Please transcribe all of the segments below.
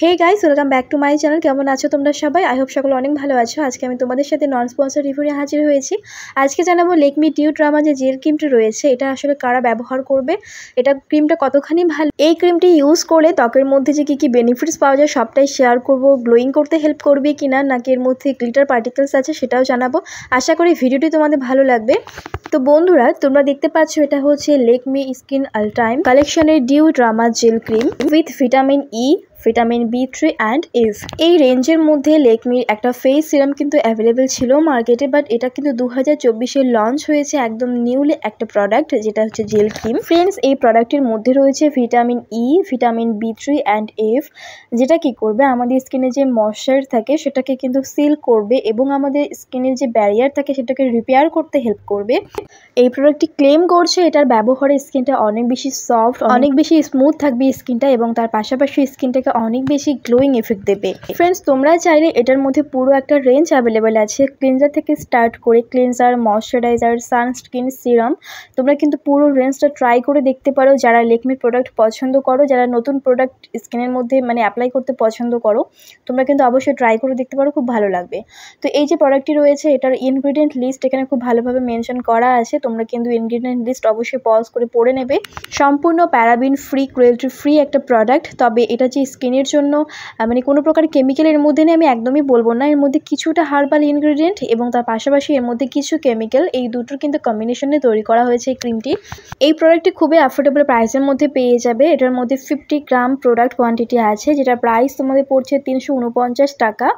Hey guys, welcome back to my channel. কেমন আছো তোমরা সবাই? আই হোপ সকলে অনেক ভালো আছো। আজকে আমি তোমাদের সাথে নন স্পন্সর রিভিউ নিয়ে হাজির হয়েছি। আজকে জানাবো লেকমি ডিউ ড্রামা যে জেল ক্রিমটি রয়েছে, এটা আসলে কারা ব্যবহার করবে, এটা ক্রিমটা কতখানি ভালো, এই ক্রিমটি ইউজ করে ত্বকের মধ্যে যে কী বেনিফিটস পাওয়া যায় সবটাই শেয়ার করব। গ্লোয়িং করতে হেল্প করবে কিনা, নাকি এর মধ্যে গ্লিটার পার্টিকেলস আছে সেটাও জানাবো। আশা করি ভিডিওটি তোমাদের ভালো লাগবে। তো বন্ধুরা, তোমরা দেখতে পাচ্ছ এটা হচ্ছে লেকমি স্কিন আলটাইম কালেকশনের dew drama gel cream with vitamin E, vitamin B3 and F. এই রেঞ্জের মধ্যে লেকমির একটা ফেস সিরাম কিন্তু অ্যাভেলেবেল ছিল মার্কেটে, বাট এটা কিন্তু 2024-এ লঞ্চ হয়েছে একদম নিউলি একটা প্রোডাক্ট, যেটা হচ্ছে জেল ক্রিম। ফ্রেন্ডস, এই প্রোডাক্টের মধ্যে রয়েছে vitamin E, vitamin B3 and F, যেটা কি করবে আমাদের স্কিনে যে ময়শ্চার থাকে সেটাকে কিন্তু সিল করবে এবং আমাদের স্কিনের যে ব্যারিয়ার থাকে সেটাকে রিপেয়ার করতে হেল্প করবে। এই প্রোডাক্টটি ক্লেম করছে এটার ব্যবহারে স্কিনটা অনেক বেশি সফট, অনেক বেশি স্মুথ থাকবে স্কিনটা, এবং তার পাশাপাশি স্কিনটাকে অনেক বেশি গ্লোয়িং এফেক্ট দেবে। ফ্রেন্ডস, তোমরা চাইলে এটার মধ্যে পুরো একটা রেঞ্জ অ্যাভেলেবেল আছে, ক্লিনজার থেকে স্টার্ট করে ক্লিনজার, ময়শ্চারাইজার, সানস্ক্রিন, সিরাম। তোমরা কিন্তু পুরো রেঞ্জটা ট্রাই করে দেখতে পারো। যারা লেকমির প্রোডাক্ট পছন্দ করো, যারা নতুন প্রোডাক্ট স্কিনের মধ্যে অ্যাপ্লাই করতে পছন্দ করো, তোমরা কিন্তু অবশ্যই ট্রাই করে দেখতে পারো, খুব ভালো লাগবে। তো এই যে প্রোডাক্টটি রয়েছে এটার ইনগ্রিডিয়েন্ট লিস্ট এখানে খুব ভালোভাবে মেনশন করা আছে। তোমরা কিন্তু ইনগ্রিডিয়েন্ট লিস্ট অবশ্যই পজ করে পড়ে নেবে। সম্পূর্ণ প্যারাবিন ফ্রি, ক্রুয়েলটি ফ্রি একটা প্রোডাক্ট। তবে এটা যে স্কিনের জন্য কোনো প্রকার কেমিক্যালের মধ্যে নেই আমি একদমই বলবো না। এর মধ্যে কিছুটা হার্বাল ইনগ্রিডিয়েন্ট এবং তার পাশাপাশি এর মধ্যে কিছু কেমিক্যাল, এই দুটোর কিন্তু কম্বিনেশনে তৈরি করা হয়েছে এই ক্রিমটি। এই প্রোডাক্টটি খুবই অ্যাফোর্ডেবল প্রাইসের মধ্যে পেয়ে যাবে। এটার মধ্যে 50 গ্রাম প্রোডাক্ট কোয়ান্টিটি আছে, যেটার প্রাইস তোমাদের পড়ছে 349 টাকা,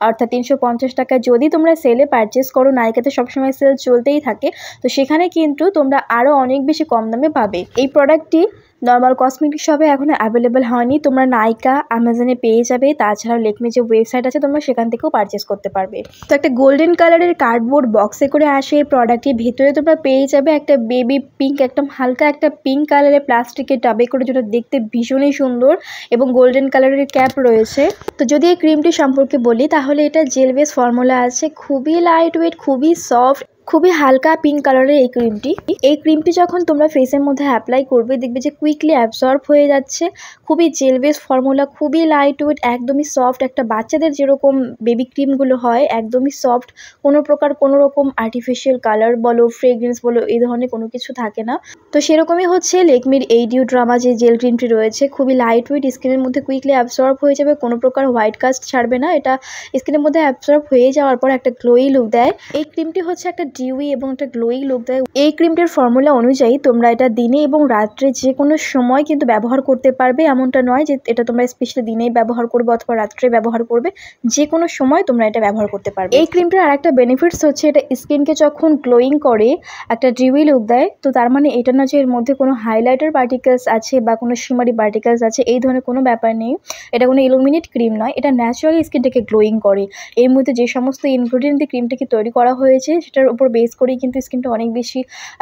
অর্থাৎ 350 টাকা। যদি তোমরা সেলে পারচেস করো, নাইকাতে সবসময় সেল চলতেই থাকে, তো সেখানে কিন্তু তোমরা আরও অনেক বেশি কম দামে পাবে। এই প্রোডাক্টটি নর্মাল কসমেটিক শপে এখনো অ্যাভেলেবেল হয়নি, তোমরা নাইকা, অ্যামাজনে পেয়ে যাবে। তাছাড়াও লেকমি যে ওয়েবসাইট আছে তোমরা সেখান থেকেও পারচেস করতে পারবে। তো একটা গোল্ডেন কালারের কার্ডবোর্ড বক্সে করে আসে এই প্রোডাক্টটি। ভেতরে তোমরা পেয়ে যাবে একটা বেবি পিঙ্ক, একদম হালকা একটা পিঙ্ক কালারের প্লাস্টিকের টাবে করে, যেটা দেখতে ভীষণই সুন্দর, এবং গোল্ডেন কালারের ক্যাপ রয়েছে। তো যদি এই ক্রিমটি সম্পর্কে বলি তাহলে এটা জেল বেস ফর্মুলা আছে, খুবই লাইট ওয়েট, খুবই সফট, খুবই হালকা পিঙ্ক কালারের এই ক্রিমটি যখন তোমরা ফেসের মধ্যে অ্যাপ্লাই করবে দেখবে যে কুইকলি অ্যাবসর্ব হয়ে যাচ্ছে। খুবই জেল বেস ফর্মুলা, খুবই লাইট ওয়েট, একদমই সফট, একটা বাচ্চাদের যেরকম বেবি ক্রিমগুলো হয় একদমই সফট, কোনো প্রকার কোনো রকম আর্টিফিশিয়াল কালার বলো, ফ্রেগ্রেন্স বলো, এই ধরনের কোনো কিছু থাকে না। তো সেরকমই হচ্ছে লেকমির এই ডিউ ড্রামা যে জেল ক্রিমটি রয়েছে, খুবই লাইট ওয়েট, স্কিনের মধ্যে কুইকলি অ্যাবসর্ব হয়ে যাবে, কোনো প্রকার হোয়াইট কাস্ট ছাড়বে না। এটা স্কিনের মধ্যে অ্যাবসর্ব হয়ে যাওয়ার পর একটা গ্লোই লুক দেয়। এই ক্রিমটি হচ্ছে একটা ডিউই এবং একটা গ্লোই লুক দেয়। এই ক্রিমটির ফর্মুলা অনুযায়ী তোমরা এটা দিনে এবং রাত্রে যে কোনো সময় কিন্তু ব্যবহার করতে পারবে। এমনটা নয় যে এটা তোমরা স্পেশালি দিনেই ব্যবহার করবে অথবা রাত্রে ব্যবহার করবে, যে কোনো সময় তোমরা এটা ব্যবহার করতে পারবে। এই ক্রিমটার আর একটা বেনিফিটস হচ্ছে এটা স্কিনকে যখন গ্লোয়িং করে একটা ডিউই লুক দেয়। তো তার মানে এটা না যে এর মধ্যে কোনো হাইলাইটার পার্টিকেলস আছে বা কোনো শিমারি পার্টিকেলস আছে, এই ধরনের কোনো ব্যাপার নেই। এটা কোনো ইলুমিনেট ক্রিম নয়, এটা ন্যাচারালি স্কিনটাকে গ্লোয়িং করে। এর মধ্যে যে সমস্ত ইনগ্রিডিয়েন্ট দিয়ে ক্রিমটাকে তৈরি করা হয়েছে সেটার উপর বেস করেই কিন্তু স্কিনটা অনেক বেশি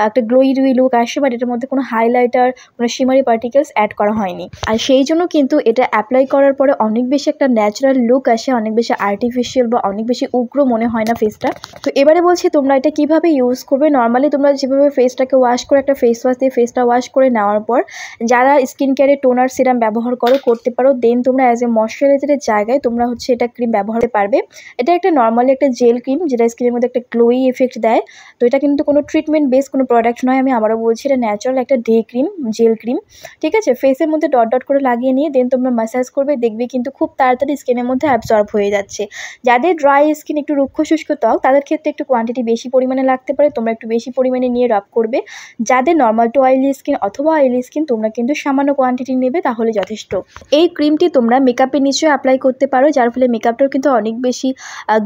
একটা গ্লোই লুক আসে, বাট এটার মধ্যে কোনো হাইলাইটার, কোনো শিমারি পার্টিকেলস অ্যাড করা হয়নি। আর সেই জন্য কিন্তু এটা অ্যাপ্লাই করার পরে অনেক বেশি একটা ন্যাচারাল লুক আসে, অনেক বেশি আর্টিফিশিয়াল বা অনেক বেশি উগ্র মনে হয় না ফেসটা। তো এবারে বলছি তোমরা এটা কিভাবে ইউজ করবে। নর্মালি তোমরা যেভাবে ফেসটাকে ওয়াশ করে একটা ফেস ওয়াশ দিয়ে ফেসটা ওয়াশ করে নেওয়ার পর যারা স্কিন কেয়ারে টোনার সিরাম ব্যবহার করতে পারো, দেন তোমরা অ্যাজ এ ময়শ্চারাইজারের জায়গায় তোমরা হচ্ছে এটা ক্রিম ব্যবহার করতে পারবে। এটা একটা নর্মালি একটা জেল ক্রিম, যেটা স্কিনের মধ্যে একটা গ্লোই এফেক্ট দেয়। তো এটা কিন্তু কোনো ট্রিটমেন্ট বেস কোনো প্রোডাক্ট নয়, আমি আবারও বলছি এটা ন্যাচারাল একটা ডে ক্রিম, জেল ক্রিম। ঠিক আছে, ফেসের মধ্যে ডট ডট করে লাগিয়ে নিয়ে দেন তোমরা ম্যাসাজ করবে, দেখবে কিন্তু খুব তাড়াতাড়ি স্কিনের মধ্যে অ্যাবসর্ব হয়ে যাচ্ছে। যাদের ড্রাই স্কিন, একটু রুক্ষ শুষ্ক ত্বক, তাদের ক্ষেত্রে একটু কোয়ান্টিটি বেশি পরিমাণে লাগতে পারে, তোমরা একটু বেশি পরিমাণে নিয়ে রাব করবে। যাদের নর্মাল টু অয়েলি স্কিন অথবা অয়েলি স্কিন, তোমরা কিন্তু সামান্য কোয়ান্টিটি নেবে, তাহলে যথেষ্ট। এই ক্রিমটি তোমরা মেকআপের নিচেও অ্যাপ্লাই করতে পারো, যার ফলে মেকআপটাও কিন্তু অনেক বেশি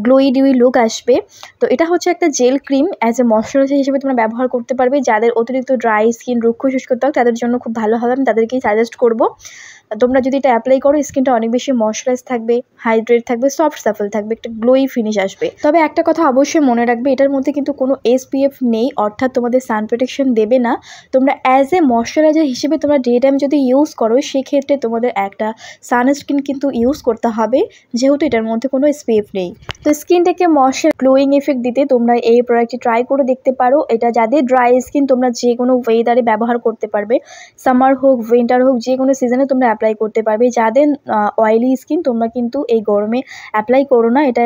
গ্লোই ডিউই লুক আসবে। তো এটা হচ্ছে একটা jail cream, as a moisturiser হিসেবে তোমরা ব্যবহার করতে পারবে। যাদের অতিরিক্ত ড্রাই স্কিন, রুক্ষ শুষ্ক ত্বক, তাদের জন্য খুব ভালো হবে, আমি তাদেরকেই সাজেস্ট করবো। তোমরা যদি এটা অ্যাপ্লাই করো স্কিনটা অনেক বেশি ময়শ্চারাইজ থাকবে, হাইড্রেট থাকবে, সফট সাফল থাকবে, একটা গ্লোই ফিনিশ আসবে। তবে একটা কথা অবশ্যই মনে রাখবে, এটার মধ্যে কিন্তু কোনো SPF নেই, অর্থাৎ তোমাদের সান প্রোটেকশন দেবে না। তোমরা অ্যাজ এ ময়শ্চারাইজার হিসেবে তোমরা ডে টাইম যদি ইউজ করো, সেক্ষেত্রে তোমাদের একটা সানস্ক্রিন কিন্তু ইউজ করতে হবে, যেহেতু এটার মধ্যে কোনো SPF নেই। তো স্কিনটাকে ময়শ্চার গ্লোয়িং এফেক্ট দিতে তোমরা এই প্রোডাক্টটি ট্রাই করে দেখতে পারো। এটা যাদের ড্রাই স্কিন, তোমরা যে কোনো ওয়েদারে ব্যবহার করতে পারবে, সামার হোক, উইন্টার হোক, যে কোনো সিজনে তোমরা অ্যাপ্লাই করতে পারবে। যাদের অয়েলি স্কিন তোমরা কিন্তু এই গরমে অ্যাপ্লাই করো না, এটা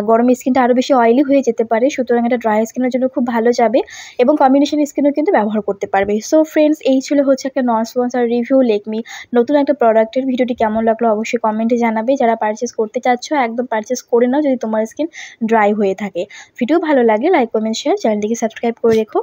গরমে স্কিনটা আরও বেশি অয়েলি হয়ে যেতে পারে, সুতরাং এটা ড্রাই স্কিনের জন্য খুব ভালো যাবে এবং কম্বিনেশন স্কিনও কিন্তু ব্যবহার করতে পারবে। সো ফ্রেন্ডস, এই ছিল হচ্ছে একটা নন স্পন্সর রিভিউ লেকমি নতুন একটা প্রোডাক্টের। ভিডিওটি কেমন লাগলো অবশ্যই কমেন্টে জানাবে। যারা পারচেস করতে চাচ্ছ একদম পারচেস করে নাও যদি তোমার স্কিন ড্রাই হয়ে থাকে। ভিডিও ভালো লাগলে লাইক কমেন্ট শেয়ার, চ্যানেলটিকে সাবস্ক্রাইব করে রেখো।